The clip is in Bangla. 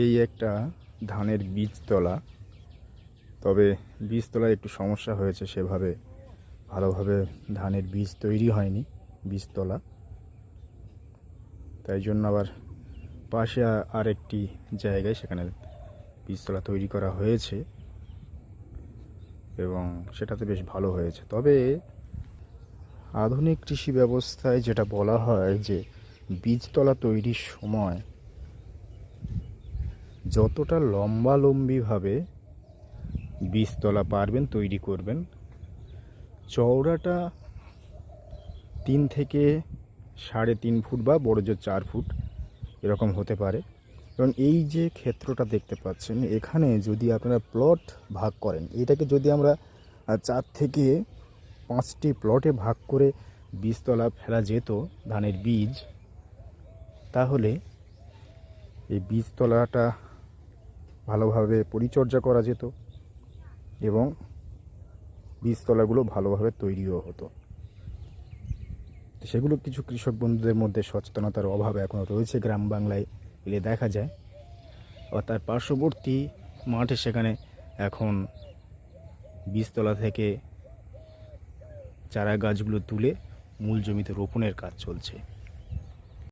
এই একটা ধানের বীজতলা, তবে বীজতলায় একটু সমস্যা হয়েছে, সেভাবে ভালোভাবে ধানের বীজ তৈরি হয়নি বীজতলা। তাই জন্য আবার পাশে আরেকটি জায়গায় সেখানে বীজতলা তৈরি করা হয়েছে এবং সেটাতে বেশ ভালো হয়েছে। তবে আধুনিক কৃষি ব্যবস্থায় যেটা বলা হয় যে বীজতলা তৈরির সময় যতটা লম্বালম্বিভাবে বীজতলা পারবেন তৈরি করবেন, চওড়াটা 3 থেকে 3.5 ফুট বা বড় জোর 4 ফুট এরকম হতে পারে। কারণ এই যে ক্ষেত্রটা দেখতে পাচ্ছেন, এখানে যদি আপনারা প্লট ভাগ করেন, এটাকে যদি আমরা 4 থেকে 5টি প্লটে ভাগ করে বীজতলা ফেলা যেত ধানের বীজ, তাহলে এই বীজতলাটা ভালোভাবে পরিচর্যা করা যেত এবং বীজতলাগুলো ভালোভাবে তৈরিও হতো। সেগুলো কিছু কৃষক বন্ধুদের মধ্যে সচেতনতার অভাব এখনও রয়েছে, গ্রাম বাংলায় এলে দেখা যায়। আর তার পার্শ্ববর্তী মাঠে সেখানে এখন বীজতলা থেকে চারা গাছগুলো তুলে মূল জমিতে রোপণের কাজ চলছে।